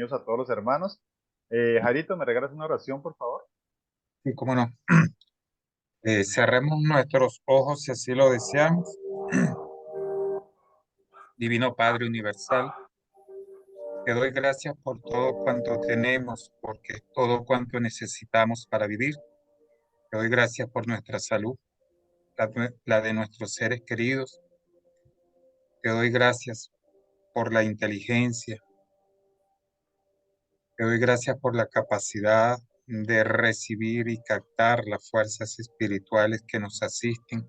bienvenidos a todos los hermanos. Jairito, ¿me regalas una oración, por favor? Y cómo no, cerremos nuestros ojos si así lo deseamos. Divino Padre Universal, te doy gracias por todo cuanto tenemos, porque es todo cuanto necesitamos para vivir. Te doy gracias por nuestra salud, la de nuestros seres queridos. Te doy gracias por la inteligencia. Te doy gracias por la capacidad de recibir y captar las fuerzas espirituales que nos asisten.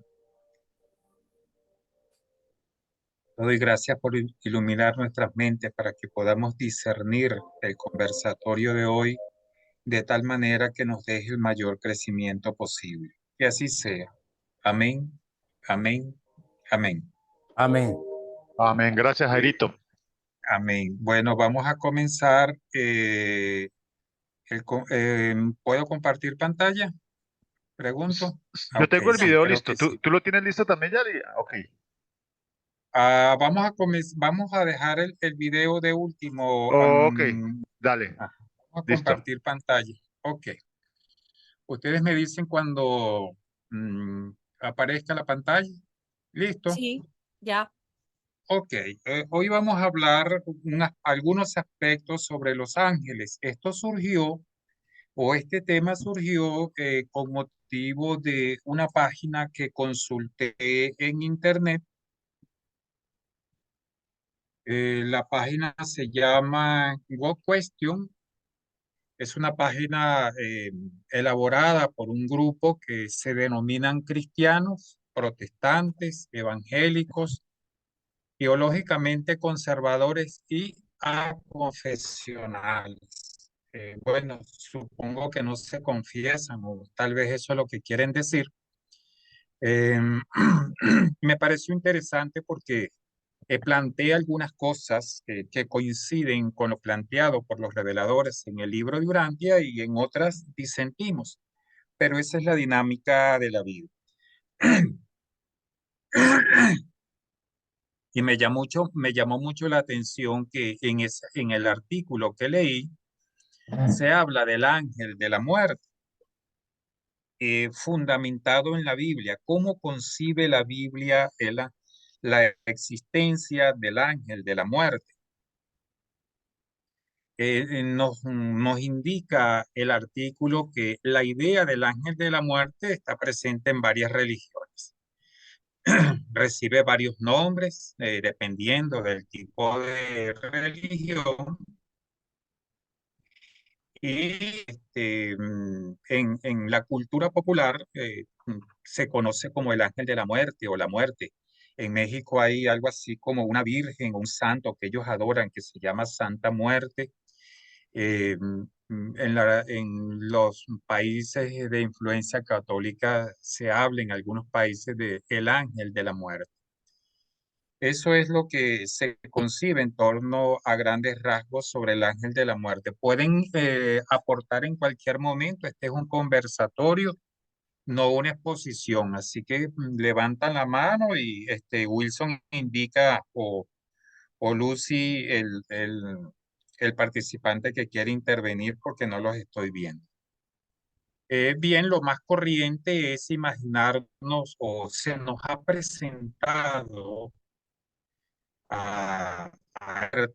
Te doy gracias por iluminar nuestras mentes para que podamos discernir el conversatorio de hoy de tal manera que nos deje el mayor crecimiento posible. Que así sea. Amén, amén, amén. Amén. Amén, gracias, Jairito. Amén. Bueno, vamos a comenzar. ¿Puedo compartir pantalla? Pregunto. Yo Ok, tengo el sí, video creo listo. que ¿Tú, sí. tú lo tienes listo también, Yari? Ok, Vamos a dejar el video de último. ok, dale, Ajá, vamos a listo. compartir pantalla. Ok. Ustedes me dicen cuando aparezca la pantalla. ¿Listo? Sí, ya. Ok. Hoy vamos a hablar algunos aspectos sobre los ángeles. Esto surgió, o este tema surgió con motivo de una página que consulté en internet. La página se llama Go Question. Es una página elaborada por un grupo que se denominan cristianos, protestantes, evangélicos, teológicamente conservadores y aconfesionales. Bueno, supongo que no se confiesan o tal vez eso es lo que quieren decir. Eh, Me pareció interesante porque plantea algunas cosas que coinciden con lo planteado por los reveladores en el libro de Urantia y en otras disentimos, pero esa es la dinámica de la vida. Y me llamó mucho la atención que en el artículo que leí se habla del ángel de la muerte, fundamentado en la Biblia. ¿Cómo concibe la Biblia la existencia del ángel de la muerte? Nos indica el artículo que la idea del ángel de la muerte está presente en varias religiones. Recibe varios nombres dependiendo del tipo de religión y en la cultura popular se conoce como el ángel de la muerte o la muerte. En México hay algo así como una virgen o un santo que ellos adoran que se llama Santa Muerte. En los países de influencia católica se habla en algunos países de el ángel de la muerte. Eso es lo que se concibe en torno a grandes rasgos sobre el ángel de la muerte. Pueden aportar en cualquier momento. Este es un conversatorio, no una exposición. Así que levantan la mano y Wilson indica o Lucy el participante que quiere intervenir porque no los estoy viendo. Bien, lo más corriente es imaginarnos o se nos ha presentado a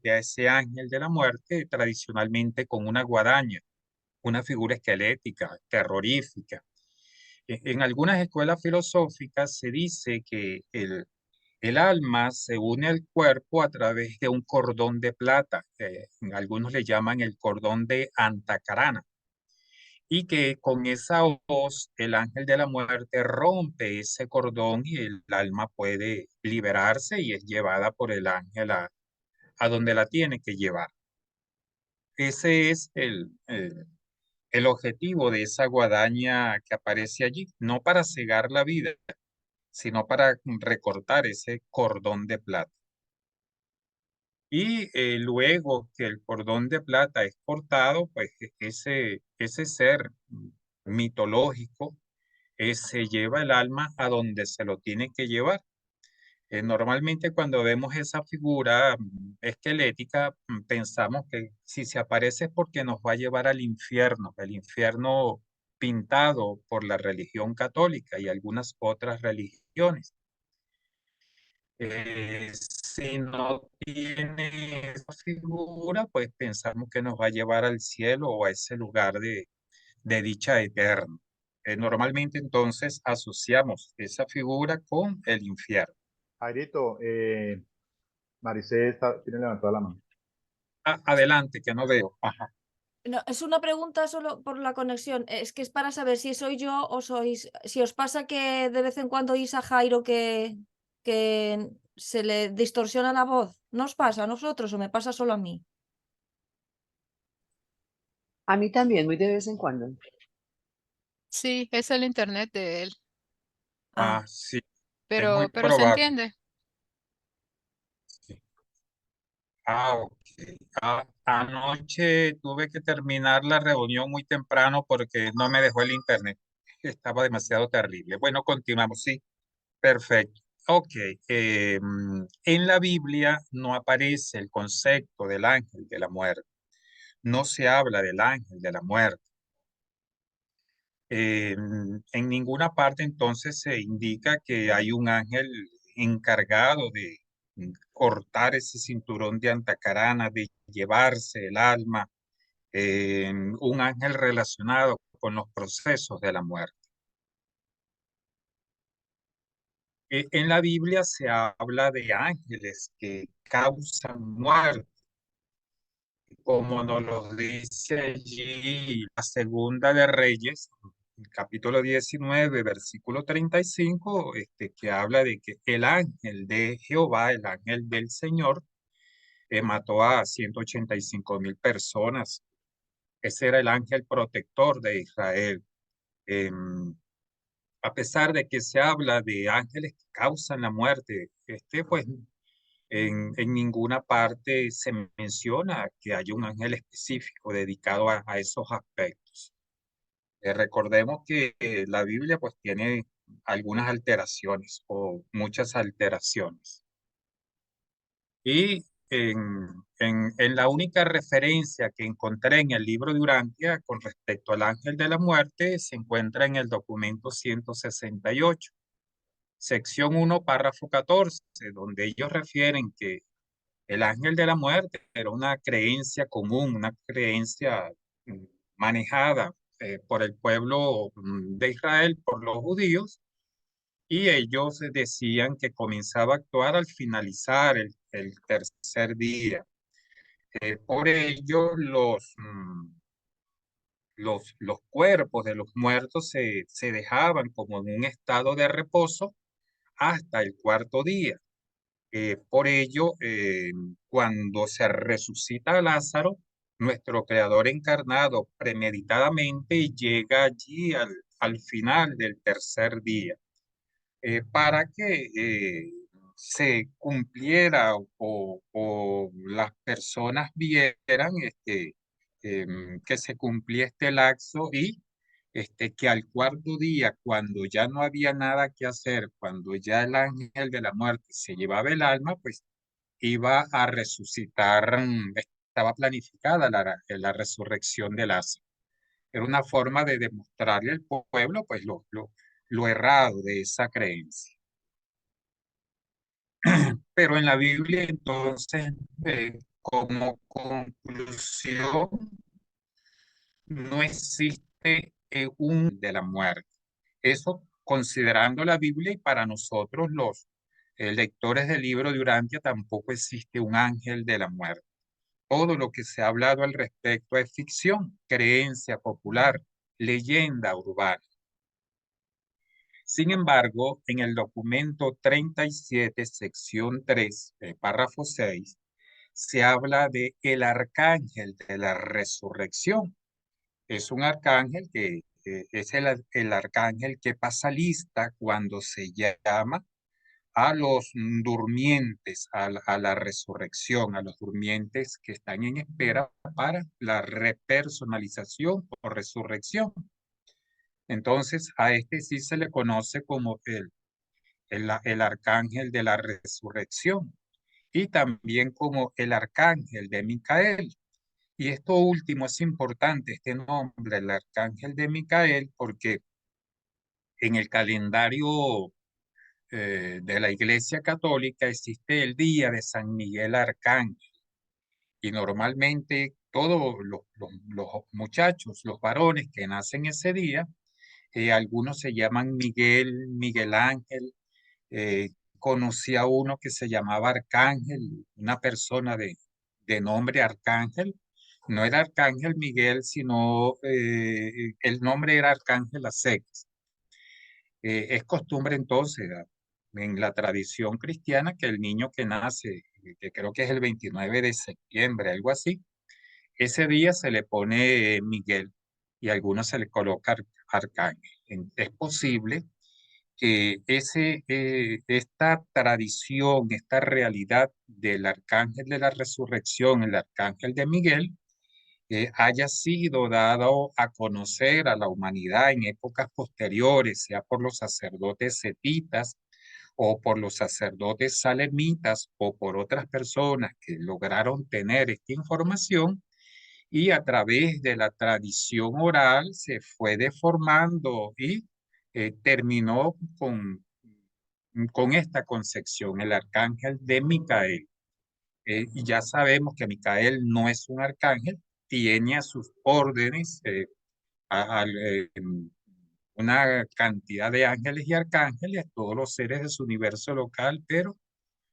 ese ángel de la muerte tradicionalmente con una guadaña, una figura esquelética, terrorífica. En algunas escuelas filosóficas se dice que el alma se une al cuerpo a través de un cordón de plata, que algunos le llaman el cordón de Antacarana, y que con esa voz el ángel de la muerte rompe ese cordón y el alma puede liberarse y es llevada por el ángel a donde la tiene que llevar. Ese es el objetivo de esa guadaña que aparece allí, no para cegar la vida, sino para recortar ese cordón de plata. Y luego que el cordón de plata es cortado, pues ese ser mitológico se lleva el alma a donde se lo tiene que llevar. Normalmente cuando vemos esa figura esquelética, pensamos que si se aparece es porque nos va a llevar al infierno, el infierno pintado por la religión católica y algunas otras religiones. Si no tiene esa figura, pues pensamos que nos va a llevar al cielo o a ese lugar de dicha eterna. Normalmente entonces asociamos esa figura con el infierno. Jairito, Maricé tiene levantada la mano. Adelante, que no veo. Ajá. No, es una pregunta solo por la conexión. Es que es para saber si soy yo o sois. Si os pasa que de vez en cuando oís a Jairo que se le distorsiona la voz. ¿No os pasa a nosotros o me pasa solo a mí? A mí también, muy de vez en cuando. Sí, es el internet de él, Ah, Sí, es muy pero se probable. entiende. Sí. Ok. Anoche tuve que terminar la reunión muy temprano porque no me dejó el internet. Estaba demasiado terrible. Bueno, continuamos. Sí, perfecto. Ok. En la Biblia no aparece el concepto del ángel de la muerte. No se habla del ángel de la muerte. En ninguna parte entonces se indica que hay un ángel encargado de cortar ese cinturón de antacarana, de llevarse el alma, un ángel relacionado con los procesos de la muerte. En la Biblia se habla de ángeles que causan muerte, como nos lo dice allí la Segunda de Reyes, capítulo 19, versículo 35, que habla de que el ángel de Jehová, el ángel del Señor, mató a 185,000 personas. Ese era el ángel protector de Israel. Em, a pesar de que se habla de ángeles que causan la muerte, pues en ninguna parte se menciona que haya un ángel específico dedicado a esos aspectos. Recordemos que la Biblia pues tiene algunas alteraciones o muchas alteraciones. Y en la única referencia que encontré en el libro de Urantia con respecto al ángel de la muerte se encuentra en el documento 168, sección 1, párrafo 14, donde ellos refieren que el ángel de la muerte era una creencia común, una creencia mm, manejada por el pueblo de Israel, por los judíos, y ellos decían que comenzaba a actuar al finalizar el tercer día. Por ello, los cuerpos de los muertos se dejaban como en un estado de reposo hasta el cuarto día. Por ello, cuando se resucita a Lázaro, nuestro Creador encarnado premeditadamente llega allí al final del tercer día, para que se cumpliera o las personas vieran que se cumplía este lapso y que al cuarto día, cuando ya no había nada que hacer, cuando ya el ángel de la muerte se llevaba el alma, pues iba a resucitar, estaba planificada la resurrección de Lázaro. Era una forma de demostrarle al pueblo pues lo errado de esa creencia. Pero en la Biblia entonces, como conclusión, no existe un de la muerte. Eso considerando la Biblia y para nosotros los lectores del libro de Urantia tampoco existe un ángel de la muerte. Todo lo que se ha hablado al respecto es ficción, creencia popular, leyenda urbana. Sin embargo, en el documento 37, sección 3, párrafo 6, se habla de el arcángel de la resurrección. Es un arcángel que es el arcángel que pasa lista cuando se llama a los durmientes, a la resurrección, a los durmientes que están en espera para la repersonalización o resurrección. Entonces, a este sí se le conoce como el arcángel de la resurrección y también como el arcángel de Micael. Y esto último es importante, este nombre, el arcángel de Micael, porque en el calendario de la Iglesia Católica existe el día de San Miguel Arcángel y normalmente todos los muchachos, los varones que nacen ese día, algunos se llaman Miguel, Miguel Ángel. Conocí a uno que se llamaba Arcángel, una persona de nombre Arcángel. No era Arcángel Miguel, sino el nombre era Arcángel a secas. Es costumbre entonces en la tradición cristiana que el niño que nace, que creo que es el 29 de septiembre, algo así, ese día se le pone Miguel y a algunos se le coloca Arcángel. Es posible que esta tradición, esta realidad del arcángel de la resurrección, el arcángel de Miguel, haya sido dado a conocer a la humanidad en épocas posteriores, sea por los sacerdotes setitas o por los sacerdotes salemitas o por otras personas que lograron tener esta información y a través de la tradición oral se fue deformando y terminó con esta concepción, el arcángel de Micael. Y ya sabemos que Micael no es un arcángel, tiene a sus órdenes una cantidad de ángeles y arcángeles, todos los seres de su universo local, pero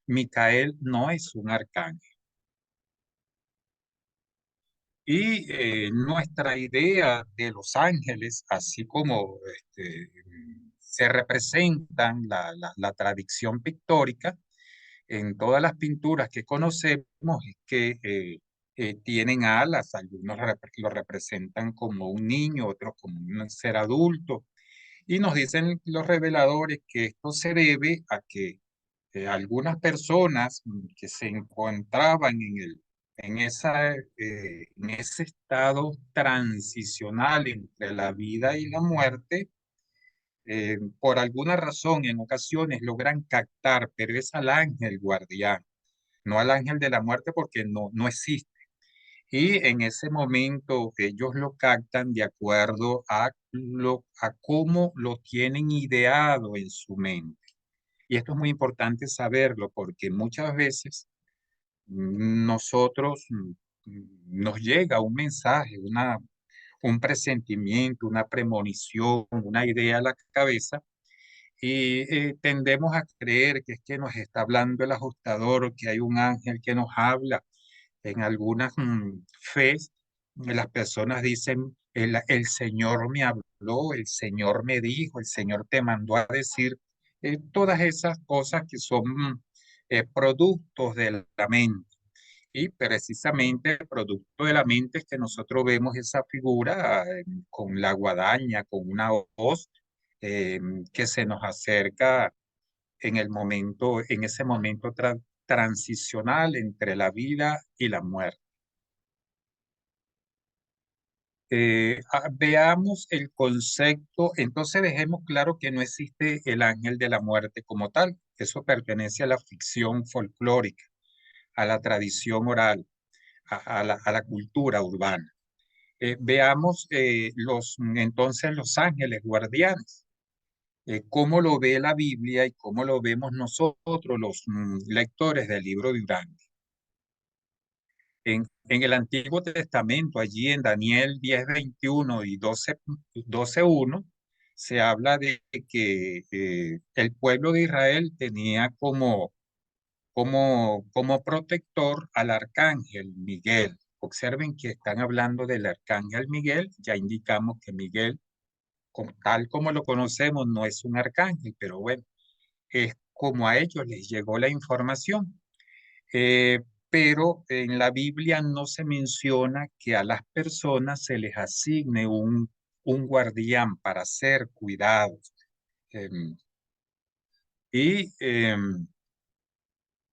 Micael no es un arcángel. Y nuestra idea de los ángeles, así como se representan la tradición pictórica, en todas las pinturas que conocemos es que tienen alas, algunos lo representan como un niño, otros como un ser adulto, y nos dicen los reveladores que esto se debe a que algunas personas que se encontraban en ese estado transicional entre la vida y la muerte, por alguna razón en ocasiones logran captar, pero es al ángel guardián, no al ángel de la muerte porque no existe. Y en ese momento ellos lo captan de acuerdo a cómo lo tienen ideado en su mente. Y esto es muy importante saberlo porque muchas veces nosotros nos llega un mensaje, un presentimiento, una premonición, una idea a la cabeza y tendemos a creer que es que nos está hablando el ajustador, que hay un ángel que nos habla. En algunas fes, las personas dicen, el Señor me habló, el Señor me dijo, el Señor te mandó a decir, todas esas cosas que son productos de la mente. Y precisamente el producto de la mente es que nosotros vemos esa figura con la guadaña, con una voz eh, que se nos acerca en ese momento transicional entre la vida y la muerte. Veamos el concepto, entonces dejemos claro que no existe el ángel de la muerte como tal, eso pertenece a la ficción folclórica, a la tradición oral, a la cultura urbana. Veamos entonces los ángeles guardianes, cómo lo ve la Biblia y cómo lo vemos nosotros, los lectores del libro de Urán. En el Antiguo Testamento, allí en Daniel 10:21 y 12:1, se habla de que el pueblo de Israel tenía como protector al arcángel Miguel. Observen que están hablando del arcángel Miguel, ya indicamos que Miguel, tal como lo conocemos, no es un arcángel, pero bueno, es como a ellos les llegó la información. Eh, pero en la Biblia no se menciona que a las personas se les asigne un guardián para ser cuidados. Em, y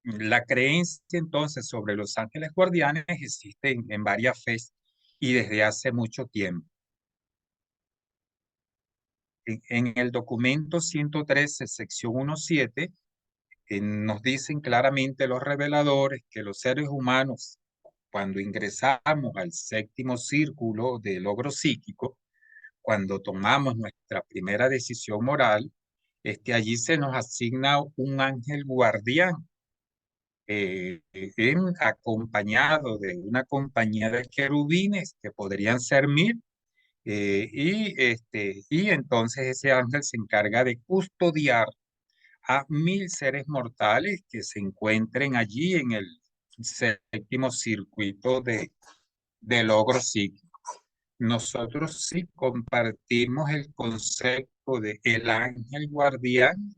la creencia entonces sobre los ángeles guardianes existe en varias fes y desde hace mucho tiempo. En el documento 113, sección 1.7, nos dicen claramente los reveladores que los seres humanos, cuando ingresamos al séptimo círculo de logro psíquico, cuando tomamos nuestra primera decisión moral, allí se nos asigna un ángel guardián, acompañado de una compañía de querubines, que podrían ser 1000, y entonces ese ángel se encarga de custodiar a 1000 seres mortales que se encuentren allí en el séptimo circuito de logro psíquico. Nosotros sí compartimos el concepto de el ángel guardián,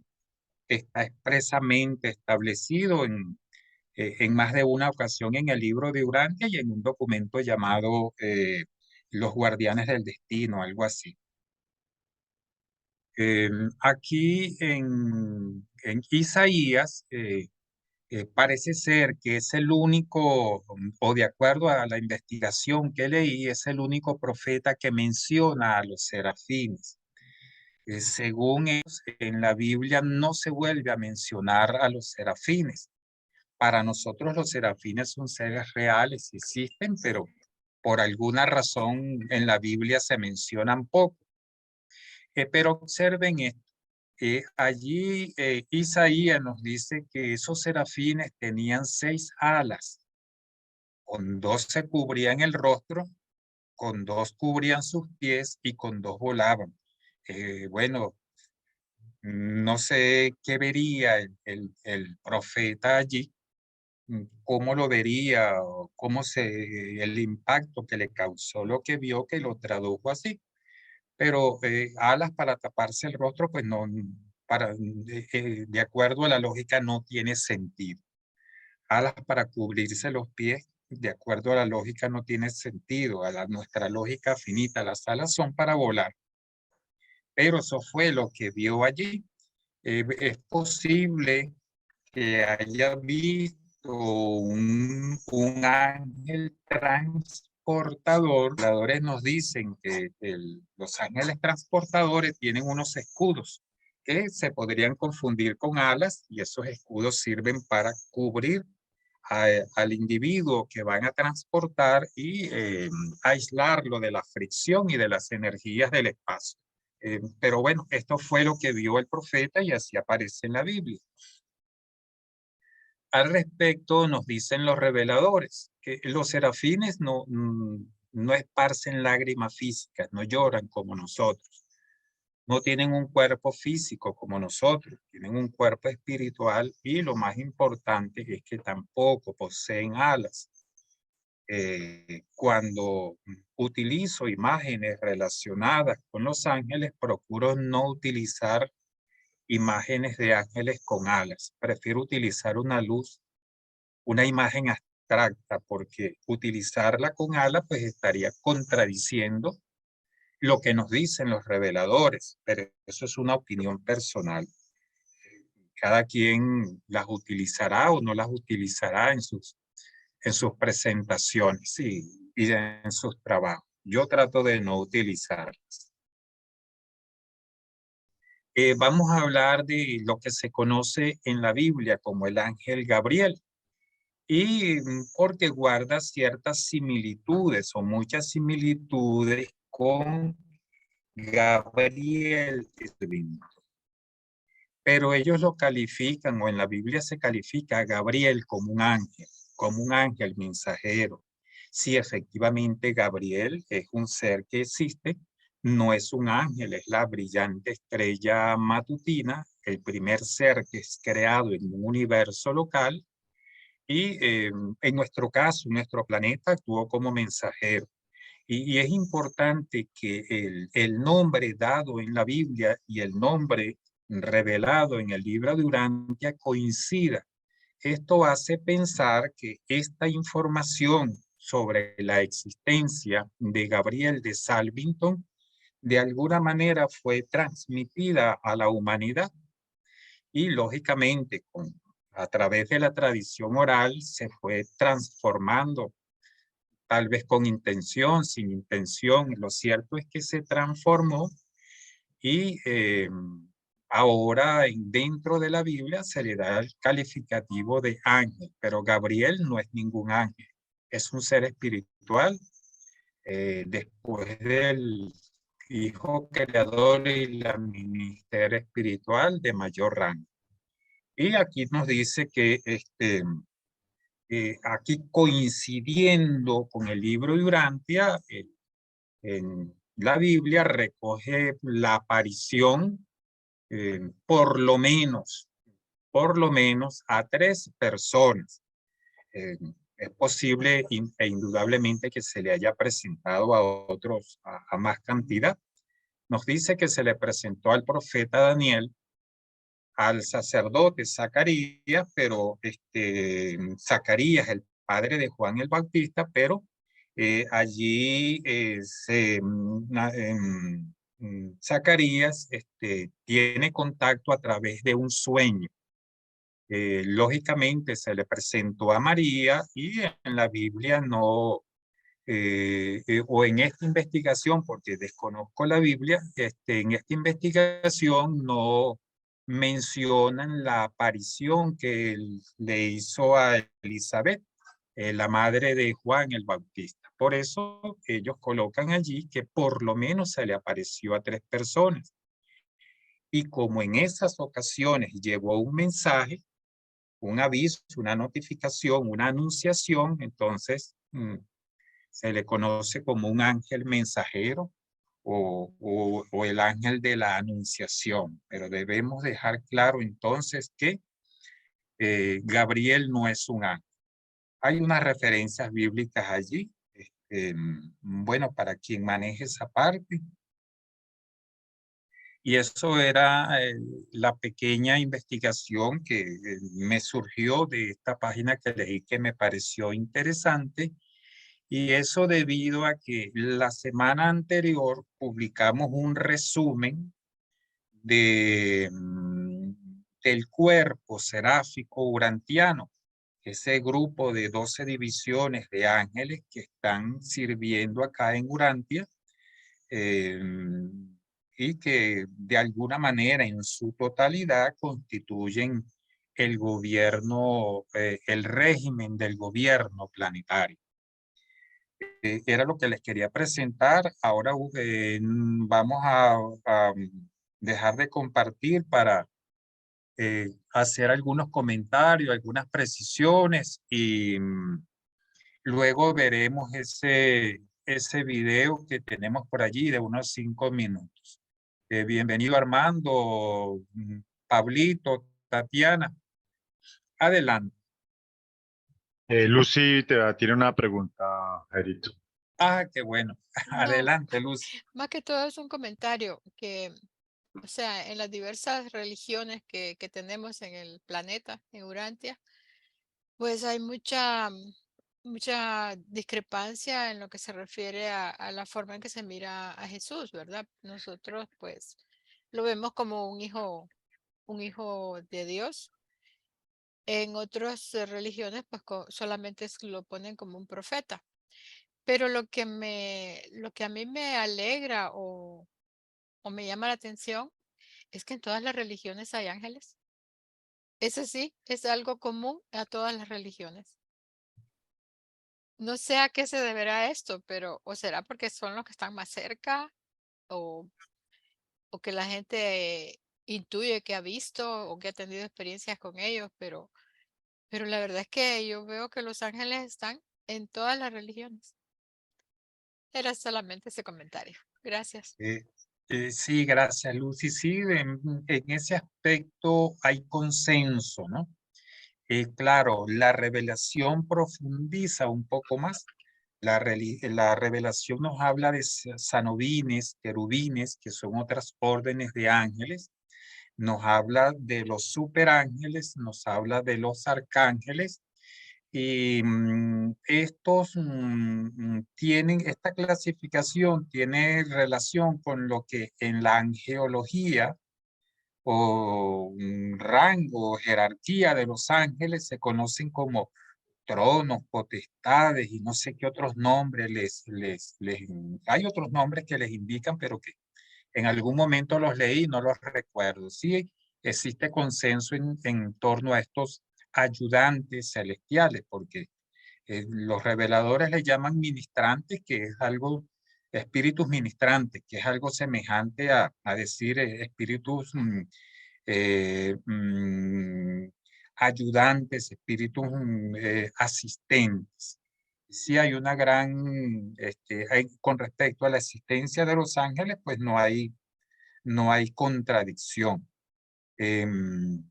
está expresamente establecido en más de una ocasión en el libro de Urantia y en un documento llamado Los Guardianes del Destino, algo así. Aquí en Isaías parece ser que es el único, o de acuerdo a la investigación que leí, es el único profeta que menciona a los serafines. Según ellos, en la Biblia no se vuelve a mencionar a los serafines. Para nosotros los serafines son seres reales, existen, pero por alguna razón en la Biblia se mencionan poco. Pero observen esto. Allí Isaías nos dice que esos serafines tenían 6 alas. Con 2 se cubrían el rostro, con 2 cubrían sus pies y con 2 volaban. Bueno, no sé qué vería el profeta allí, cómo lo vería, o el impacto que le causó lo que vio, que lo tradujo así. Pero alas para taparse el rostro, pues no, de acuerdo a la lógica, no tiene sentido. Alas para cubrirse los pies, de acuerdo a la lógica, no tiene sentido. Nuestra lógica finita, las alas son para volar. Pero eso fue lo que vio allí. Es posible que haya visto un ángel transportador. Los transportadores nos dicen que los ángeles transportadores tienen unos escudos que se podrían confundir con alas, y esos escudos sirven para cubrir al individuo que van a transportar y aislarlo de la fricción y de las energías del espacio. Pero bueno, esto fue lo que vio el profeta y así aparece en la Biblia. Al respecto nos dicen los reveladores que los serafines no esparcen lágrimas físicas, no lloran como nosotros. No tienen un cuerpo físico como nosotros, tienen un cuerpo espiritual, y lo más importante es que tampoco poseen alas. Cuando utilizo imágenes relacionadas con los ángeles, procuro no utilizar imágenes de ángeles con alas. Prefiero utilizar una imagen abstracta, porque utilizarla con alas pues estaría contradiciendo lo que nos dicen los reveladores, pero eso es una opinión personal. Cada quien las utilizará o no las utilizará en sus presentaciones y en sus trabajos. Yo trato de no utilizarlas. Vamos a hablar de lo que se conoce en la Biblia como el ángel Gabriel, y porque guarda ciertas similitudes o muchas similitudes con Gabriel. Pero ellos lo califican, o en la Biblia se califica a Gabriel como un ángel mensajero. Sí, efectivamente Gabriel es un ser que existe, no es un ángel, es la brillante estrella matutina, el primer ser que es creado en un universo local, y en nuestro caso, nuestro planeta actuó como mensajero. Y es importante que el nombre dado en la Biblia y el nombre revelado en el libro de Urantia coincida. Esto hace pensar que esta información sobre la existencia de Gabriel de Salvington de alguna manera fue transmitida a la humanidad, y lógicamente a través de la tradición oral se fue transformando, tal vez con intención, sin intención. Lo cierto es que se transformó Y ahora dentro de la Biblia se le da el calificativo de ángel, pero Gabriel no es ningún ángel, es un ser espiritual después del Hijo Creador y la minister espiritual de mayor rango. Y aquí nos dice que aquí coincidiendo con el libro de Urantia, en la Biblia recoge la aparición por lo menos a 3 personas. Es posible e indudablemente que se le haya presentado a otros a más cantidad. Nos dice que se le presentó al profeta Daniel, al sacerdote Zacarías, pero Zacarías, el padre de Juan el Bautista, pero allí Zacarías tiene contacto a través de un sueño. Lógicamente se le presentó a María y en la Biblia no, o en esta investigación, porque desconozco la Biblia, en esta investigación no mencionan la aparición que le hizo a Elizabeth, la madre de Juan el Bautista. Por eso ellos colocan allí que por lo menos se le apareció a 3 personas. Y como en esas ocasiones llevó un mensaje, un aviso, una notificación, una anunciación, entonces se le conoce como un ángel mensajero o el ángel de la anunciación. Pero debemos dejar claro entonces que Gabriel no es un ángel. Hay unas referencias bíblicas allí. Bueno, para quien maneje esa parte. Y eso era la pequeña investigación que me surgió de esta página que leí que me pareció interesante. Y eso debido a que la semana anterior publicamos un resumen del cuerpo seráfico urantiano, ese grupo de 12 divisiones de ángeles que están sirviendo acá en Urantia y que de alguna manera en su totalidad constituyen el gobierno, el régimen del gobierno planetario. Era lo que les quería presentar. Ahora vamos a dejar de compartir para hacer algunos comentarios, algunas precisiones y luego veremos ese video que tenemos por allí de unos 5 minutos. Bienvenido Armando, Pablito, Tatiana. Adelante. Lucy tiene una pregunta, Jairito. Ah, qué bueno. No, Adelante, Luz. más que todo es un comentario que, o sea, en las diversas religiones que tenemos en el planeta, en Urantia, pues hay mucha discrepancia en lo que se refiere a la forma en que se mira a Jesús, ¿verdad? Nosotros, pues, lo vemos como un hijo de Dios. En otras religiones, pues solamente lo ponen como un profeta. Pero lo que a mí me alegra o me llama la atención es que en todas las religiones hay ángeles. Eso sí, es algo común a todas las religiones. No sé a qué se deberá esto, pero o será porque son los que están más cerca o, o que la gente intuye que ha visto o que ha tenido experiencias con ellos, pero la verdad es que yo veo que los ángeles están en todas las religiones. Era solamente ese comentario. Gracias. Sí, gracias, Lucy. Sí, en ese aspecto hay consenso, ¿no? Claro, la revelación profundiza un poco más. La revelación nos habla de sanobines, querubines, que son otras órdenes de ángeles. Nos habla de los superángeles, nos habla de los arcángeles. Y esta clasificación tiene relación con lo que en la angeología o rango, jerarquía de los ángeles se conocen como tronos, potestades y no sé qué otros nombres hay otros nombres que les indican, pero que En algún momento los leí, no los recuerdo. Sí existe consenso en torno a estos ayudantes celestiales, porque los reveladores le llaman ministrantes, que es algo, espíritus ministrantes, que es algo semejante a decir espíritus ayudantes, espíritus asistentes. Sí hay una gran, con respecto a la existencia de los ángeles, pues no hay contradicción. En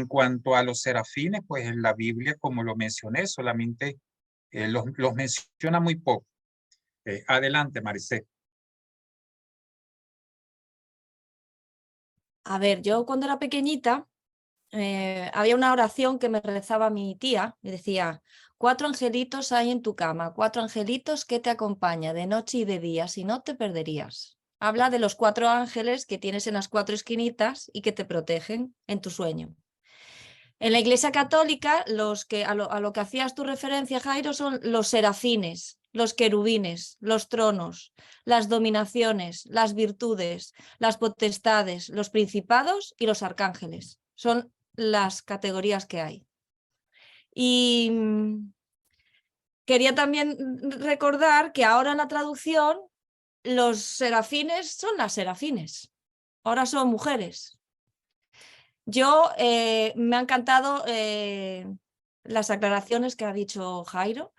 cuanto a los serafines, pues en la Biblia, como lo mencioné, solamente los menciona muy poco. Adelante, Maricé. A ver, yo cuando era pequeñita había una oración que me rezaba mi tía y decía: 4 angelitos hay en tu cama, 4 angelitos que te acompañan de noche y de día, si no te perderías. Habla de los 4 ángeles que tienes en las 4 esquinitas y que te protegen en tu sueño. En la Iglesia Católica, los que a lo que hacías tu referencia, Jairo, son los serafines, los querubines, los tronos, las dominaciones, las virtudes, las potestades, los principados y los arcángeles. Son las categorías que hay. Y quería también recordar que ahora en la traducción los serafines son las serafines. Ahora son mujeres. Yo me han encantado las aclaraciones que ha dicho Jairo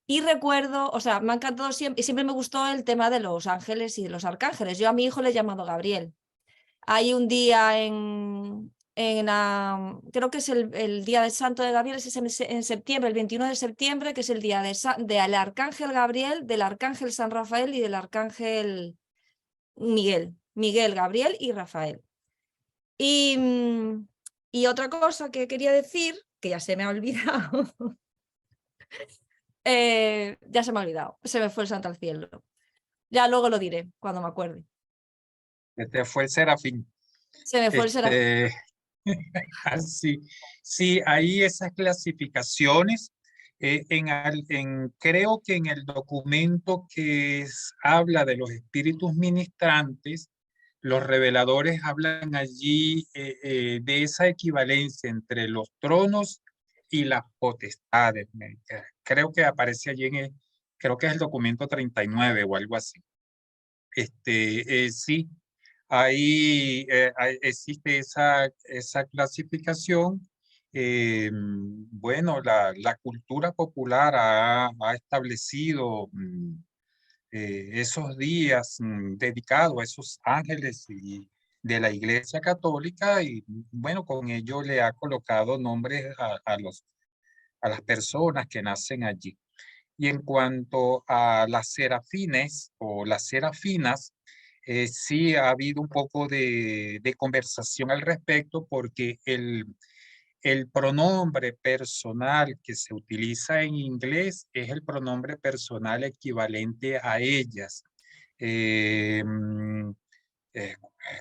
y recuerdo, o sea, me ha encantado siempre, y siempre me gustó el tema de los ángeles y de los arcángeles. Yo a mi hijo le he llamado Gabriel. Hay un día creo que es el día del Santo de Gabriel, es en septiembre, el 21 de septiembre, que es el día del Arcángel Gabriel, del Arcángel San Rafael y del Arcángel Miguel. Miguel, Gabriel y Rafael. Y otra cosa que quería decir, que ya se me ha olvidado, ya se me ha olvidado, se me fue el santo al cielo. Ya luego lo diré cuando me acuerde. Este fue el serafín. Se me fue el serafín. Así, sí, hay esas clasificaciones. Creo que en el documento que habla de los espíritus ministrantes, los reveladores hablan allí de esa equivalencia entre los tronos y las potestades. Creo que aparece allí creo que es el documento 39 o algo así. Sí, ahí existe esa clasificación. Bueno, la cultura popular ha establecido esos días dedicados a esos ángeles de la Iglesia Católica y bueno, con ello le ha colocado nombres a las personas que nacen allí. Y en cuanto a las serafines o las serafinas, sí ha habido un poco de conversación al respecto porque el pronombre personal que se utiliza en inglés es el pronombre personal equivalente a ellas.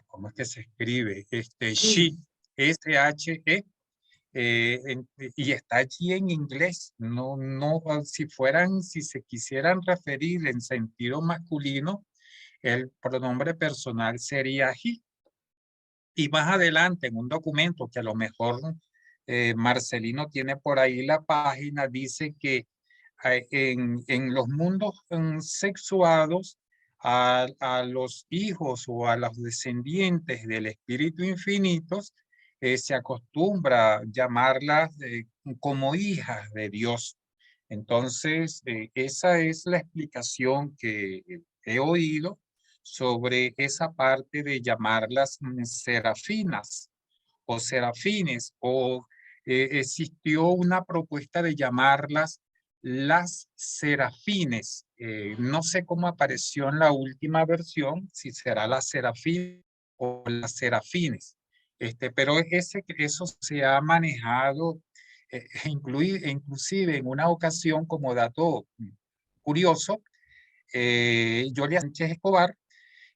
¿Cómo es que se escribe? She, S-H-E. Y está allí en inglés. No, si se quisieran referir en sentido masculino, el pronombre personal sería he. Y más adelante en un documento que a lo mejor Marcelino tiene por ahí la página, dice que en los mundos sexuados a los hijos o a los descendientes del Espíritu Infinito se acostumbra llamarlas como hijas de Dios. Entonces, esa es la explicación que he oído sobre esa parte de llamarlas serafinas o serafines, o existió una propuesta de llamarlas las serafines. No sé cómo apareció en la última versión, si será la serafín o las serafines. Pero eso se ha manejado inclusive en una ocasión como dato curioso, Yolia Sánchez Escobar,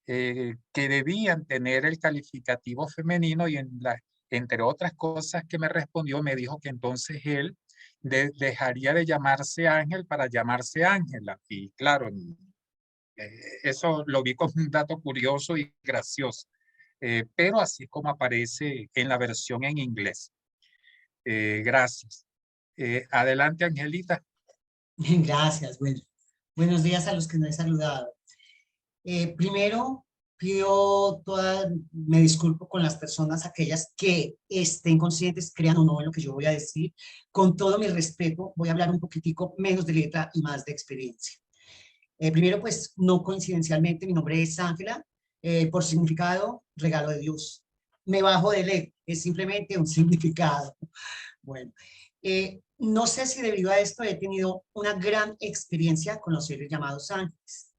que debían tener el calificativo femenino y entre otras cosas que me respondió, me dijo que entonces él dejaría de llamarse Ángel para llamarse Ángela. Y claro, Eso lo vi como un dato curioso y gracioso, pero así es como aparece en la versión en inglés. Gracias. Adelante, Angelita. Gracias. Bueno, buenos días a los que no he saludado. Primero, me disculpo con las personas, aquellas que estén conscientes, crean o no en lo que yo voy a decir. Con todo mi respeto, voy a hablar un poquitico menos de letra y más de experiencia. Primero, pues, no coincidencialmente, mi nombre es Ángela, por significado, regalo de Dios. Me bajo de ley, es simplemente un significado. Bueno, no sé si debido a esto he tenido una gran experiencia con los seres llamados ángeles,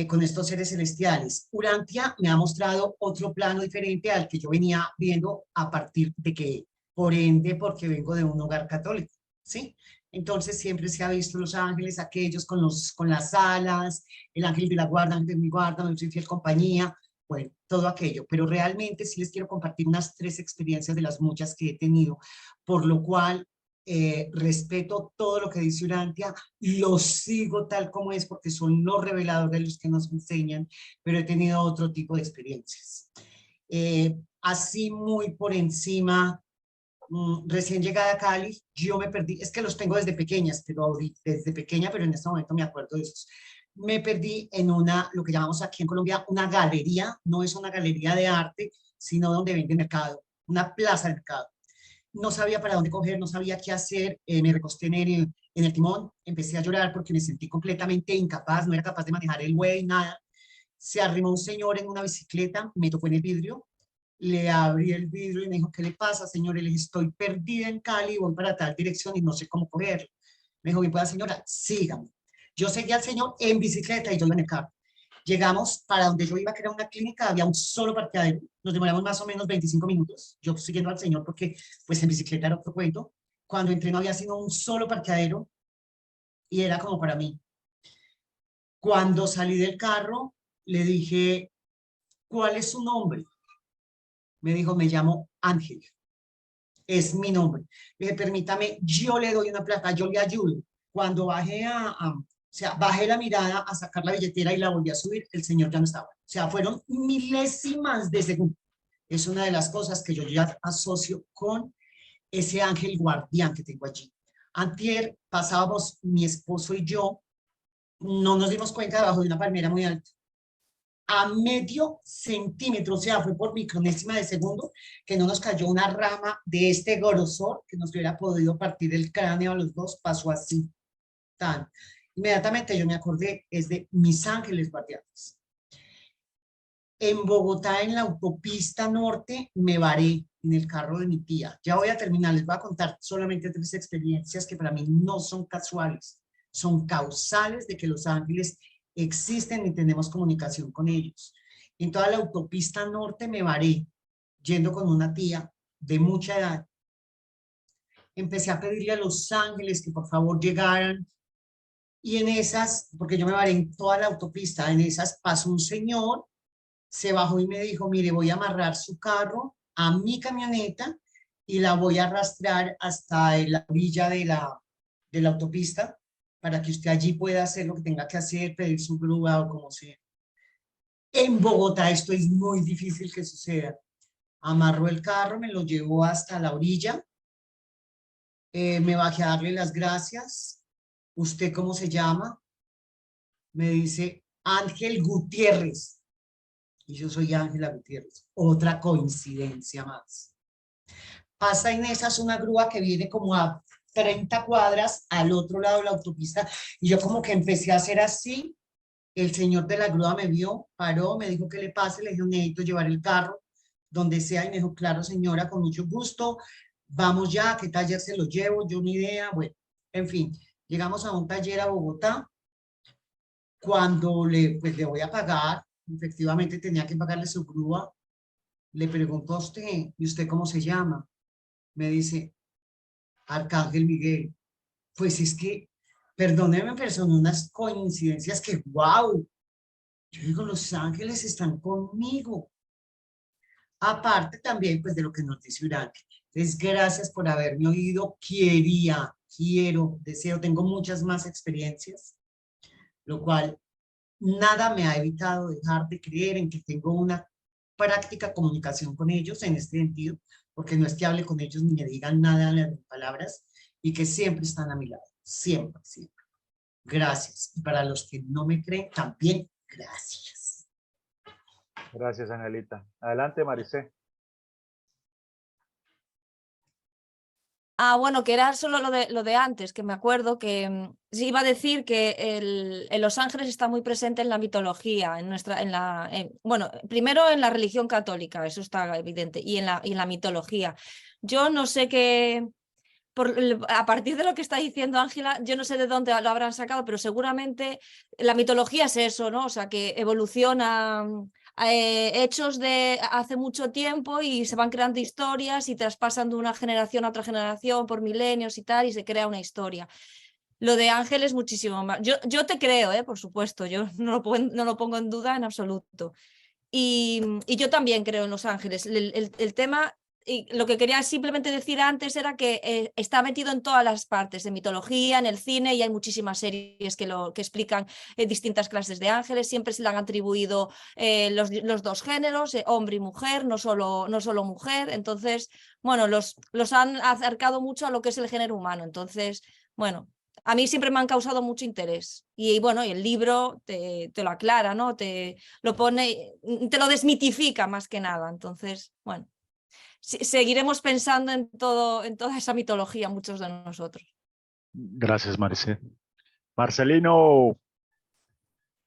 con estos seres celestiales. Urantia me ha mostrado otro plano diferente al que yo venía viendo a partir de que, por ende, porque vengo de un hogar católico, ¿sí? Entonces siempre se ha visto los ángeles, aquellos con las alas, el ángel de la guarda, ángel de mi guarda, me soy fiel compañía, bueno, todo aquello. Pero realmente sí les quiero compartir unas 3 experiencias de las muchas que he tenido, por lo cual respeto todo lo que dice Urantia, lo sigo tal como es porque son los reveladores los que nos enseñan, pero he tenido otro tipo de experiencias. Así muy por encima, recién llegada a Cali, yo me perdí, es que los tengo desde pequeñas, pero desde pequeña, pero en este momento me acuerdo de esos. Me perdí en lo que llamamos aquí en Colombia una galería, no es una galería de arte, sino donde vende mercado, una plaza de mercado. No sabía para dónde coger, no sabía qué hacer, me recosté en el timón, empecé a llorar porque me sentí completamente incapaz, no era capaz de manejar el güey, nada. Se arrimó un señor en una bicicleta, me tocó en el vidrio, le abrí el vidrio y me dijo, ¿qué le pasa, señor? Le dije, estoy perdida en Cali, voy para tal dirección y no sé cómo cogerlo. Me dijo, ¿bien pueda, señora? Sígame. Yo seguí al señor en bicicleta y yo iba en el carro. Llegamos para donde yo iba, que era una clínica, había un solo parqueadero. Nos demoramos más o menos 25 minutos, yo siguiendo al señor porque pues en bicicleta era otro cuento. Cuando entré no había sino un solo parqueadero y era como para mí. Cuando salí del carro, le dije, ¿cuál es su nombre? Me dijo, me llamo Ángel. Es mi nombre. Le dije, permítame, yo le doy una plata, yo le ayudo. Cuando bajé o sea, bajé la mirada a sacar la billetera y la volví a subir, el señor ya no estaba. O sea, fueron milésimas de segundo. Es una de las cosas que yo ya asocio con ese ángel guardián que tengo allí. Antier pasábamos mi esposo y yo, no nos dimos cuenta debajo de una palmera muy alta. A medio centímetro, o sea, fue por micronésima de segundo que no nos cayó una rama de este grosor que nos hubiera podido partir el cráneo a los dos, pasó así, tan. Inmediatamente yo me acordé, es de mis ángeles guardianes. En Bogotá, en la autopista norte, me varé en el carro de mi tía. Ya voy a terminar, les voy a contar solamente 3 experiencias que para mí no son casuales, son causales de que los ángeles existen y tenemos comunicación con ellos. En toda la autopista norte me varé, yendo con una tía de mucha edad. Empecé a pedirle a los ángeles que por favor llegaran, y en esas, porque yo me varé en toda la autopista, en esas pasó un señor, se bajó y me dijo, mire, voy a amarrar su carro a mi camioneta y la voy a arrastrar hasta la orilla de la autopista para que usted allí pueda hacer lo que tenga que hacer, pedir su grúa o como sea. En Bogotá esto es muy difícil que suceda. Amarró el carro, me lo llevó hasta la orilla, me bajé a darle las gracias. ¿Usted cómo se llama? Me dice Ángel Gutiérrez. Y yo soy Ángela Gutiérrez. Otra coincidencia más. Pasa en esas una grúa que viene como a 30 cuadras al otro lado de la autopista. Y yo como que empecé a hacer así. El señor de la grúa me vio, paró, me dijo que le pase. Le dije, necesito llevar el carro donde sea. Y me dijo, claro señora, con mucho gusto. Vamos ya, ¿qué taller se lo llevo? Yo ni idea. Bueno, en fin. Llegamos a un taller a Bogotá. Cuando le voy a pagar, efectivamente tenía que pagarle su grúa, le preguntó a usted, ¿y usted cómo se llama? Me dice, Arcángel Miguel. Pues es que, perdóneme, pero son unas coincidencias que, wow, yo digo, los ángeles están conmigo. Aparte también, pues, de lo que nos dice Urantia. Entonces, gracias por haberme oído. Quiero, deseo, tengo muchas más experiencias, lo cual nada me ha evitado dejar de creer en que tengo una práctica comunicación con ellos en este sentido, porque no es que hable con ellos ni me digan nada de palabras, y que siempre están a mi lado, siempre, siempre. Gracias. Y para los que no me creen, también gracias. Gracias, Angelita. Adelante, Maricé. Ah, bueno, que era solo lo de antes, que me acuerdo que sí iba a decir que Los Ángeles está muy presente en la mitología, bueno, primero en la religión católica, eso está evidente, y en la mitología. Yo no sé qué, a partir de lo que está diciendo Ángela, yo no sé de dónde lo habrán sacado, pero seguramente la mitología es eso, ¿no? O sea, que evoluciona hechos de hace mucho tiempo y se van creando historias y traspasan de una generación a otra generación por milenios y tal, y se crea una historia. Lo de Ángel es muchísimo más. Yo te creo, por supuesto, yo no lo pongo en duda en absoluto. Y yo también creo en Los Ángeles. El tema, y lo que quería simplemente decir antes era que está metido en todas las partes, de mitología, en el cine, y hay muchísimas series que explican distintas clases de ángeles. Siempre se le han atribuido los dos géneros, hombre y mujer, no solo mujer. Entonces, bueno, los han acercado mucho a lo que es el género humano. Entonces, bueno, a mí siempre me han causado mucho interés. Y bueno, y el libro te lo aclara, ¿no? Te lo pone, te lo desmitifica más que nada. Entonces, bueno, seguiremos pensando en toda esa mitología, muchos de nosotros. Gracias, Maricé. Marcelino.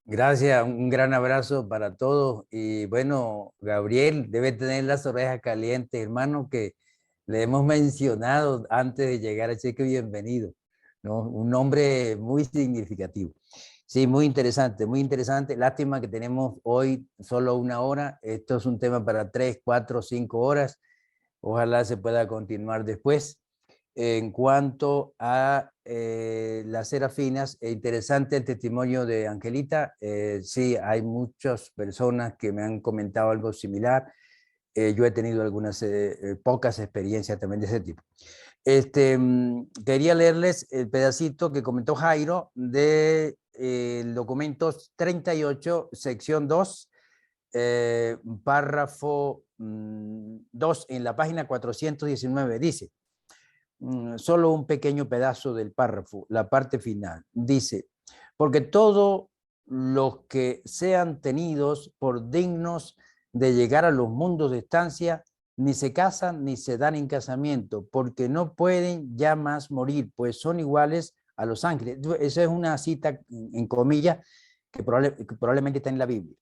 Gracias, un gran abrazo para todos. Y bueno, Gabriel debe tener las orejas calientes, hermano, que le hemos mencionado antes de llegar, así que bienvenido, ¿no? Un nombre muy significativo. Sí, muy interesante, muy interesante. Lástima que tenemos hoy solo 1 hora. Esto es un tema para 3, 4, 5 horas. Ojalá se pueda continuar después. En cuanto a las serafinas, interesante el testimonio de Angelita. Sí, hay muchas personas que me han comentado algo similar. Yo he tenido algunas pocas experiencias también de ese tipo. Quería leerles el pedacito que comentó Jairo de documentos 38, sección 2, párrafo 2, en la página 419. Dice, solo un pequeño pedazo del párrafo, la parte final. Dice, porque todos los que sean tenidos por dignos de llegar a los mundos de estancia, ni se casan ni se dan en casamiento, porque no pueden ya más morir, pues son iguales a los ángeles. Esa es una cita en comillas que probablemente está en la Biblia.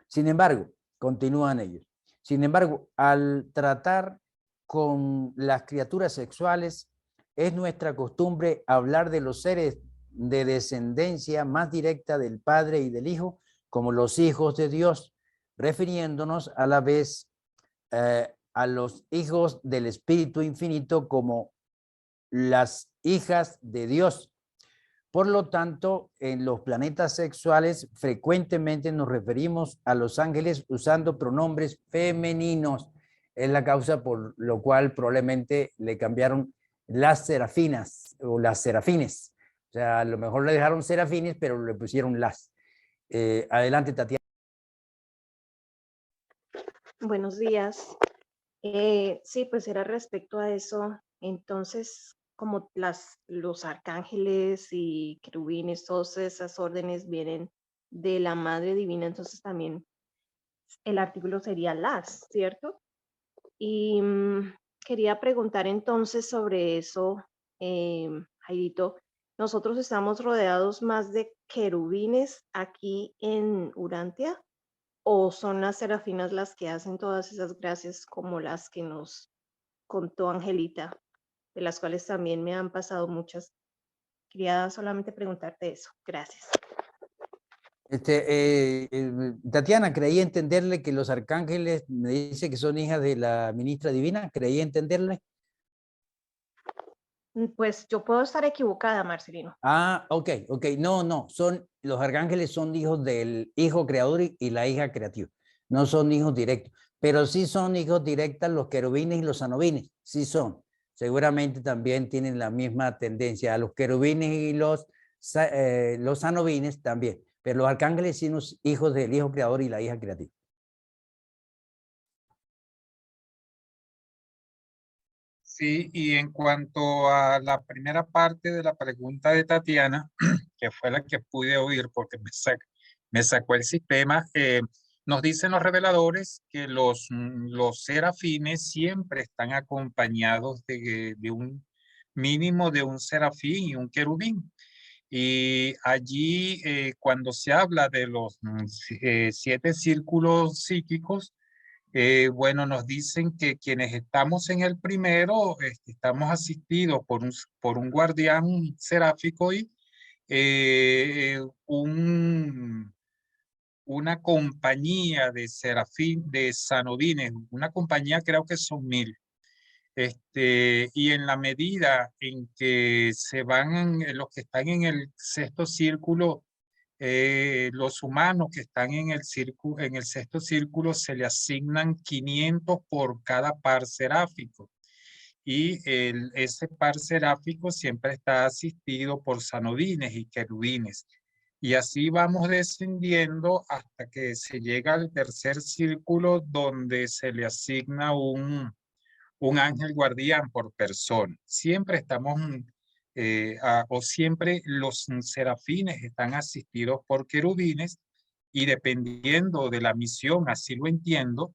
Sin embargo, continúan ellos. Sin embargo, al tratar con las criaturas sexuales, es nuestra costumbre hablar de los seres de descendencia más directa del Padre y del Hijo como los hijos de Dios, refiriéndonos a la vez a los hijos del Espíritu Infinito como las hijas de Dios. Por lo tanto, en los planetas sexuales frecuentemente nos referimos a los ángeles usando pronombres femeninos. Es la causa por lo cual probablemente le cambiaron las serafinas o las serafines. O sea, a lo mejor le dejaron serafines, pero le pusieron las. Adelante, Tatiana. Buenos días. Sí, pues era respecto a eso. Entonces, como los arcángeles y querubines, todas esas órdenes vienen de la Madre Divina, entonces también el artículo sería las, ¿cierto? Y quería preguntar entonces sobre eso, Jairito. ¿Nosotros estamos rodeados más de querubines aquí en Urantia? ¿O son las serafinas las que hacen todas esas gracias como las que nos contó Angelita, de las cuales también me han pasado muchas? Quería solamente preguntarte eso. Gracias. Tatiana, creí entenderle que los arcángeles, me dice que son hijas de la ministra divina, creí entenderle. Pues yo puedo estar equivocada, Marcelino. Ah, ok. No, los arcángeles son hijos del hijo creador y la hija creativa. No son hijos directos, pero sí son hijos directos los querubines y los anubines, sí son. Seguramente también tienen la misma tendencia a los querubines y los anubines también, pero los arcángeles son los hijos del hijo creador y la hija creativa. Sí, y en cuanto a la primera parte de la pregunta de Tatiana, que fue la que pude oír porque me sacó el sistema, nos dicen los reveladores que los serafines siempre están acompañados de un mínimo de un serafín y un querubín. Y allí, cuando se habla de los 7 círculos psíquicos, bueno, nos dicen que quienes estamos en el primero, estamos asistidos por un guardián seráfico y una compañía de de sanodines, una compañía creo que son 1000. Y en la medida en que se van los que están en el sexto círculo, los humanos que están en el sexto círculo se le asignan 500 por cada par seráfico. Y ese par seráfico siempre está asistido por sanodines y querubines. Y así vamos descendiendo hasta que se llega al tercer círculo, donde se le asigna un ángel guardián por persona. Siempre estamos, o siempre los serafines están asistidos por querubines, y dependiendo de la misión, así lo entiendo,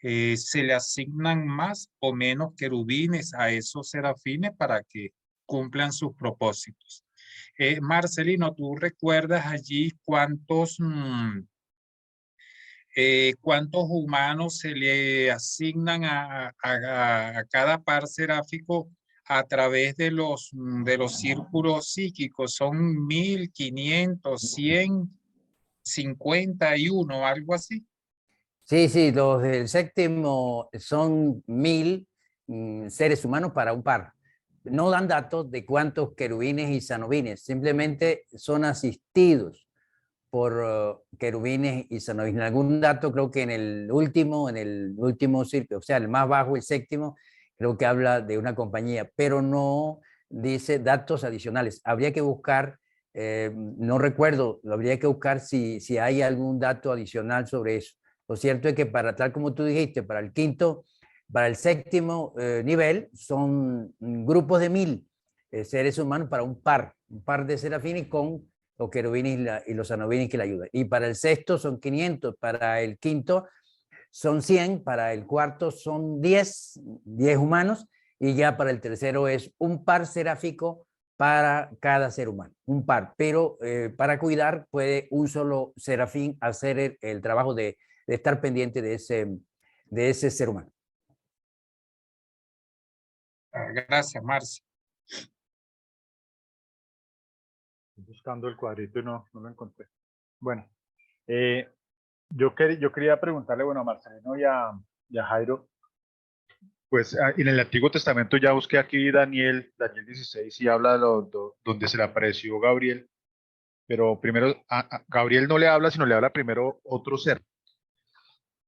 se le asignan más o menos querubines a esos serafines para que cumplan sus propósitos. Marcelino, ¿tú recuerdas allí cuántos humanos se le asignan a cada par seráfico a través de los círculos psíquicos? ¿Son 1500, 100, 51, algo así? Sí, los del séptimo son 1000 seres humanos para un par. No dan datos de cuántos querubines y sanobines, simplemente son asistidos por querubines y sanobines. Algún dato creo que en el último círculo, o sea, el más bajo, el séptimo, creo que habla de una compañía, pero no dice datos adicionales. Habría que buscar, no recuerdo, habría que buscar si hay algún dato adicional sobre eso. Lo cierto es que tal como tú dijiste, para el séptimo nivel son grupos de 1000 seres humanos para un par de serafines con los querubines y los sanobines que le ayudan. Y para el sexto son 500, para el quinto son 100, para el cuarto son 10 humanos, y ya para el tercero es un par seráfico para cada ser humano, un par. Pero para cuidar puede un solo serafín hacer el trabajo de estar pendiente de ese ser humano. Gracias, Marcia. Estoy buscando el cuadrito y no lo encontré. Bueno, yo quería preguntarle, bueno, a Marcelino y a Jairo, pues en el Antiguo Testamento ya busqué aquí Daniel 16, y habla de donde se le apareció Gabriel, pero primero a Gabriel no le habla, sino le habla primero otro ser.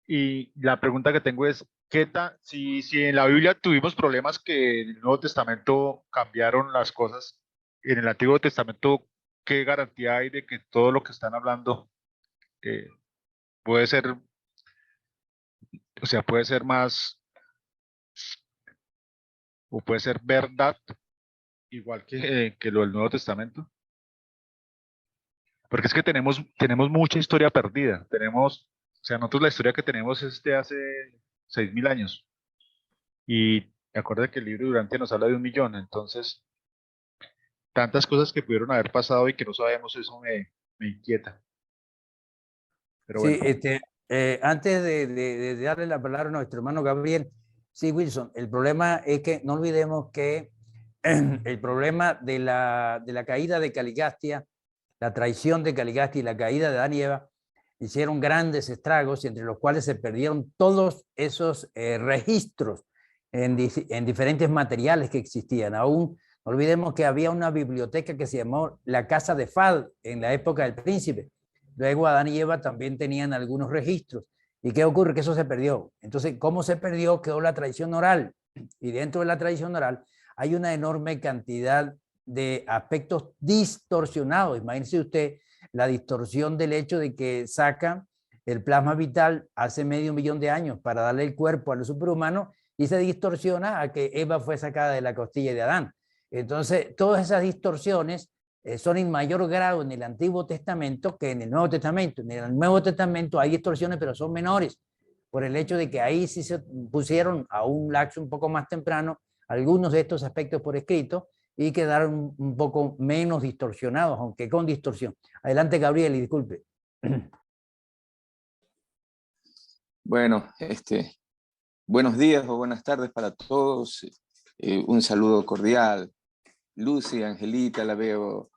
Y la pregunta que tengo es, si en la Biblia tuvimos problemas que en el Nuevo Testamento cambiaron las cosas, en el Antiguo Testamento, ¿qué garantía hay de que todo lo que están hablando puede ser, o sea, puede ser más, o puede ser verdad, igual que lo del Nuevo Testamento? Porque es que tenemos mucha historia perdida. O sea, nosotros la historia que tenemos es de hace 6000 años. Y acuérdate que el libro Durante nos habla de 1.000.000, entonces tantas cosas que pudieron haber pasado y que no sabemos, eso me inquieta. Pero Sí, bueno. antes de darle la palabra a nuestro hermano Gabriel, sí, Wilson, el problema es que no olvidemos que el problema de la caída de Caligastia, la traición de Caligastia y la caída de Adán y Eva hicieron grandes estragos, entre los cuales se perdieron todos esos registros en diferentes materiales que existían. Aún no olvidemos que había una biblioteca que se llamó la Casa de Fad en la época del príncipe. Luego Adán y Eva también tenían algunos registros. ¿Y qué ocurre? Que eso se perdió. Entonces, ¿cómo se perdió? Quedó la tradición oral. Y dentro de la tradición oral hay una enorme cantidad de aspectos distorsionados. Imagínense usted la distorsión del hecho de que saca el plasma vital hace 500.000 de años para darle el cuerpo al superhumano y se distorsiona a que Eva fue sacada de la costilla de Adán. Entonces, todas esas distorsiones son en mayor grado en el Antiguo Testamento que en el Nuevo Testamento. En el Nuevo Testamento hay distorsiones, pero son menores, por el hecho de que ahí sí se pusieron a un lapso un poco más temprano algunos de estos aspectos por escrito y quedaron un poco menos distorsionados, aunque con distorsión. Adelante, Gabriel, y disculpe. Bueno, buenos días o buenas tardes para todos. Un saludo cordial. Lucy, Angelita, la veo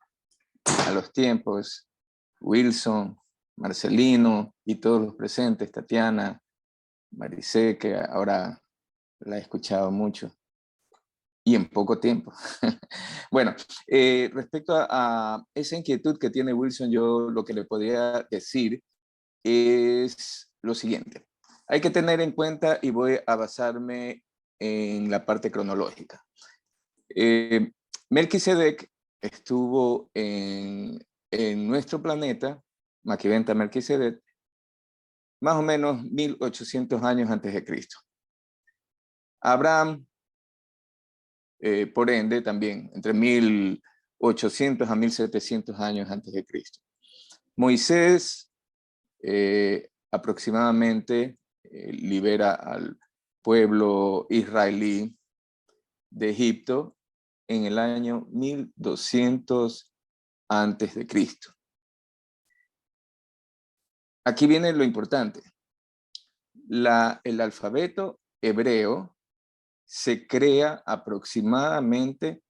a los tiempos. Wilson, Marcelino y todos los presentes, Tatiana, Maricé, que ahora la he escuchado mucho y en poco tiempo. Bueno, respecto a esa inquietud que tiene Wilson, yo lo que le podría decir es lo siguiente. Hay que tener en cuenta, y voy a basarme en la parte cronológica. Melquisedec estuvo en nuestro planeta, Maquiventa Melquisedec, más o menos 1800 años antes de Cristo. Abraham, por ende, también entre 1800 a 1700 años antes de Cristo. Moisés, aproximadamente, libera al pueblo israelí de Egipto en el año 1200 antes de Cristo. Aquí viene lo importante. El alfabeto hebreo se crea aproximadamente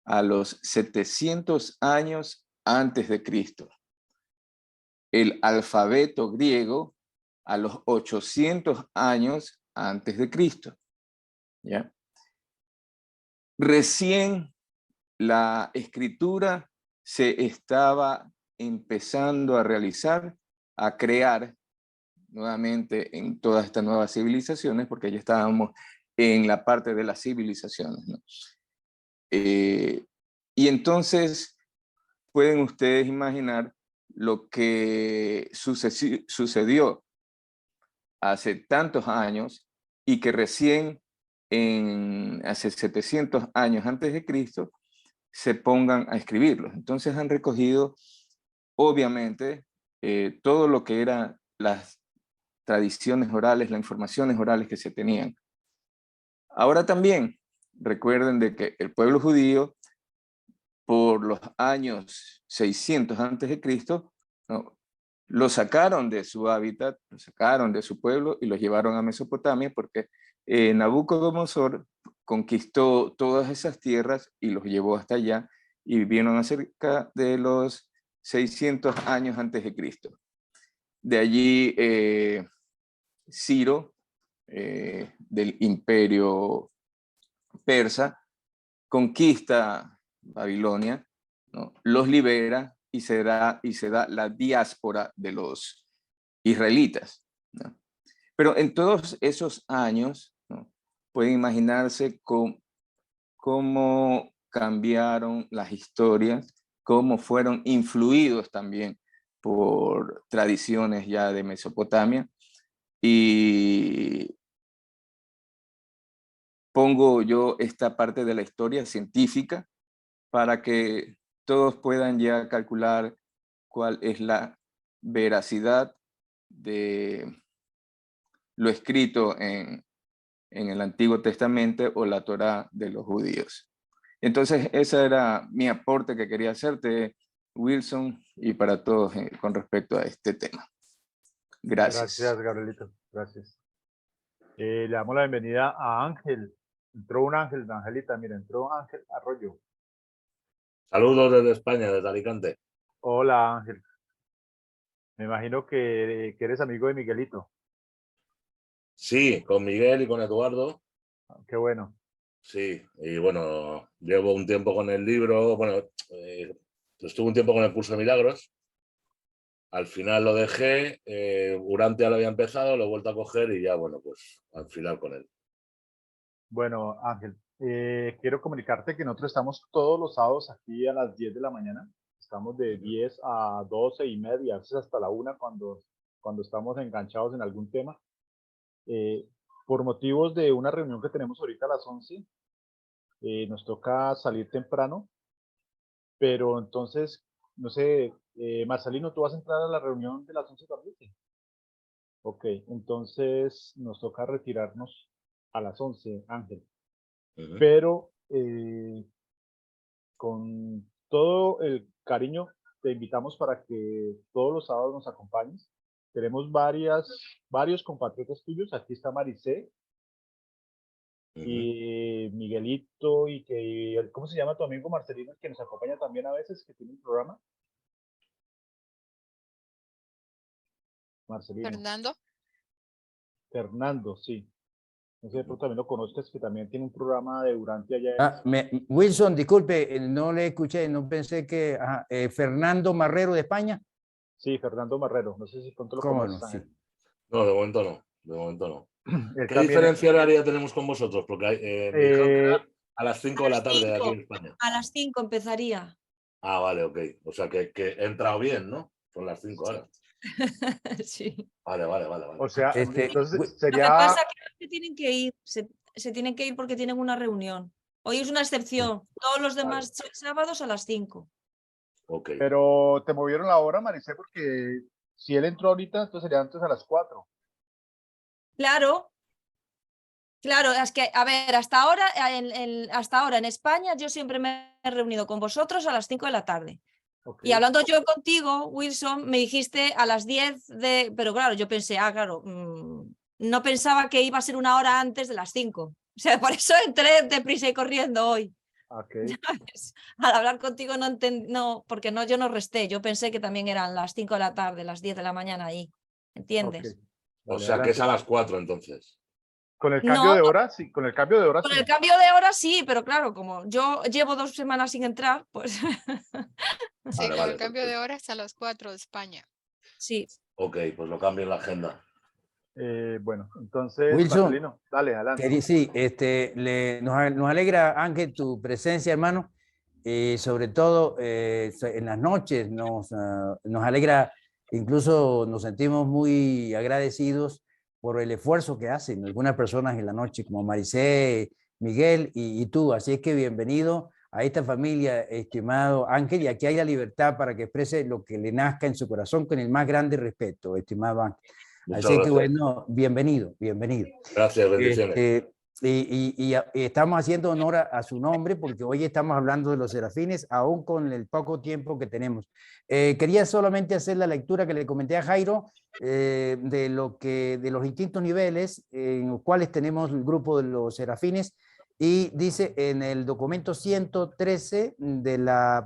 a los 700 años antes de Cristo. El alfabeto griego a los 800 años antes de Cristo. ¿Ya? Recién la escritura se estaba empezando a realizar, a crear nuevamente en todas estas nuevas civilizaciones, porque ya estábamos en la parte de las civilizaciones, ¿no? Y entonces pueden ustedes imaginar lo que sucedió hace tantos años y que recién hace 700 años antes de Cristo se pongan a escribirlos. Entonces han recogido, obviamente, todo lo que eran las tradiciones orales, las informaciones orales que se tenían. Ahora también recuerden de que el pueblo judío, por los años 600 antes de Cristo, ¿no?, lo sacaron de su hábitat, lo sacaron de su pueblo y los llevaron a Mesopotamia porque Nabucodonosor conquistó todas esas tierras y los llevó hasta allá y vivieron acerca de los 600 años antes de Cristo. De allí Ciro, del imperio persa, conquista Babilonia, ¿no?, los libera y se da la diáspora de los israelitas, ¿no? Pero en todos esos años, ¿no?, pueden imaginarse cómo cambiaron las historias, cómo fueron influidos también por tradiciones ya de Mesopotamia. Y pongo yo esta parte de la historia científica para que todos puedan ya calcular cuál es la veracidad de lo escrito en el Antiguo Testamento o la Torá de los judíos. Entonces, ese era mi aporte que quería hacerte, Wilson, y para todos con respecto a este tema. Gracias. Gracias, Gabrielito. Gracias. Le damos la bienvenida a Ángel. Entró un Ángel, Angelita, mira, entró Ángel Arroyo. Saludos desde España, desde Alicante. Hola, Ángel. Me imagino que eres amigo de Miguelito. Sí, con Miguel y con Eduardo. Qué bueno. Sí, y bueno, llevo un tiempo con el libro, bueno, estuve un tiempo con el curso de milagros. Al final lo dejé, Urantia lo había empezado, lo he vuelto a coger y ya, bueno, pues al final con él. Bueno, Ángel, quiero comunicarte que nosotros estamos todos los sábados aquí a las 10 de la mañana. estamos de 10 a 12 y media, a veces hasta la 1 cuando estamos enganchados en algún tema. Por motivos de una reunión que tenemos ahorita a las 11, nos toca salir temprano, pero entonces, no sé, Marcelino, ¿tú vas a entrar a la reunión de las 11 también? Ok, entonces nos toca retirarnos a las 11, Ángel. Pero con todo el cariño te invitamos para que todos los sábados nos acompañes. Tenemos varios compatriotas tuyos. Aquí está Maricé y Miguelito y que, ¿cómo se llama tu amigo Marcelino, que nos acompaña también a veces, que tiene un programa? Marcelino. Fernando, sí. No sé, pero también lo conozcas, que también tiene un programa de Durante allá. Wilson, disculpe, no le escuché, no pensé que... Fernando Marrero de España. Sí, Fernando Marrero. No sé si pronto lo ¿Cómo conoces. no? Sí. No, de momento no. De momento no. Él ¿Qué también diferencia horaria tenemos con vosotros? Porque me dijeron que era a las 5 de la tarde de aquí en España. A las 5 empezaría. Ah, vale, ok. O sea que he entrado bien, ¿no? Son las 5 horas. Sí. Vale. O sea, entonces sería... Lo que pasa es que se tienen que ir, se tienen que ir porque tienen una reunión. Hoy es una excepción. Todos los demás son sábados a las 5. Ok. Pero te movieron la hora, Maricé, porque si él entró ahorita, entonces sería antes a las 4. Claro. Claro, es que, a ver, hasta ahora en España yo siempre me he reunido con vosotros a las 5 de la tarde. Okay. Y hablando yo contigo, Wilson, me dijiste a las 10 de... Pero claro, yo pensé, claro, no pensaba que iba a ser una hora antes de las 5. O sea, por eso entré deprisa y corriendo hoy. Okay. Al hablar contigo no, porque yo no resté, yo pensé que también eran las 5 de la tarde, las 10 de la mañana ahí, ¿entiendes? Okay. O sea que es a las 4 entonces. ¿Con el cambio de hora? Sí, con el cambio de hora. Con el cambio de hora sí, pero claro, como yo llevo 2 semanas sin entrar, pues... Sí, con el cambio de hora es a las 4 de España. Sí. Ok, pues lo cambio en la agenda. Bueno, entonces, Wilson, Marcelino, dale, adelante. Sí, nos alegra, Ángel, tu presencia, hermano. Sobre todo en las noches nos alegra, incluso nos sentimos muy agradecidos por el esfuerzo que hacen algunas personas en la noche, como Maricé, Miguel y tú. Así es que bienvenido a esta familia, estimado Ángel, y aquí hay la libertad para que exprese lo que le nazca en su corazón con el más grande respeto, estimado Ángel. Muchas Así gracias. que bueno, bienvenido. Gracias, bendiciones. Y estamos haciendo honor a su nombre porque hoy estamos hablando de los serafines, aún con el poco tiempo que tenemos. Quería solamente hacer la lectura que le comenté a Jairo de los distintos niveles en los cuales tenemos el grupo de los serafines, y dice en el documento 113 de la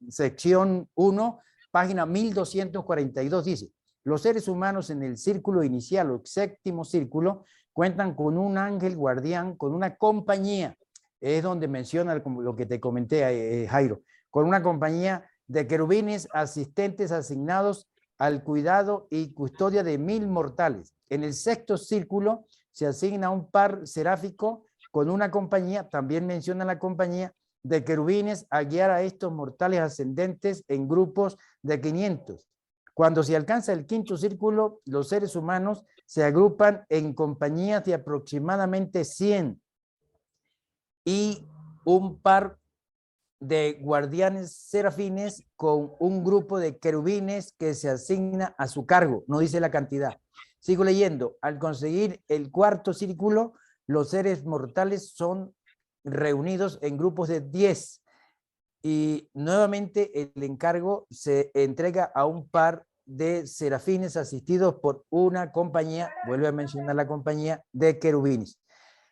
sección 1, página 1242, dice: los seres humanos en el círculo inicial o séptimo círculo cuentan con un ángel guardián, con una compañía. Es donde menciona lo que te comenté, Jairo, con una compañía de querubines asistentes asignados al cuidado y custodia de 1000 mortales. En el sexto círculo se asigna un par seráfico con una compañía, también menciona la compañía de querubines, a guiar a estos mortales ascendentes en grupos de 500. Cuando se alcanza el quinto círculo, los seres humanos se agrupan en compañías de aproximadamente 100 y un par de guardianes serafines con un grupo de querubines que se asigna a su cargo. No dice la cantidad. Sigo leyendo. Al conseguir el cuarto círculo, los seres mortales son reunidos en grupos de 10 y nuevamente el encargo se entrega a un par de serafines asistidos por una compañía, vuelve a mencionar la compañía, de querubines.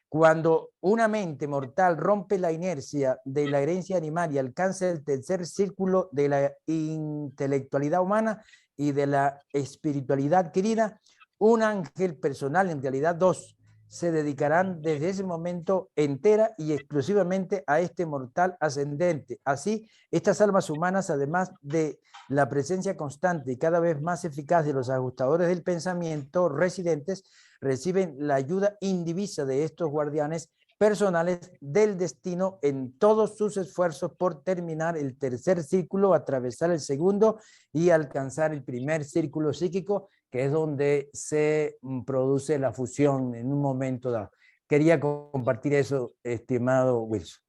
Cuando una mente mortal rompe la inercia de la herencia animal y alcanza el tercer círculo de la intelectualidad humana y de la espiritualidad adquirida, un ángel personal, en realidad 2, se dedicarán desde ese momento entera y exclusivamente a este mortal ascendente. Así, estas almas humanas, además de la presencia constante y cada vez más eficaz de los ajustadores del pensamiento residentes, reciben la ayuda indivisa de estos guardianes personales del destino en todos sus esfuerzos por terminar el tercer círculo, atravesar el segundo y alcanzar el primer círculo psíquico, que es donde se produce la fusión en un momento dado. Quería compartir eso, estimado Wilson.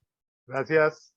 Gracias.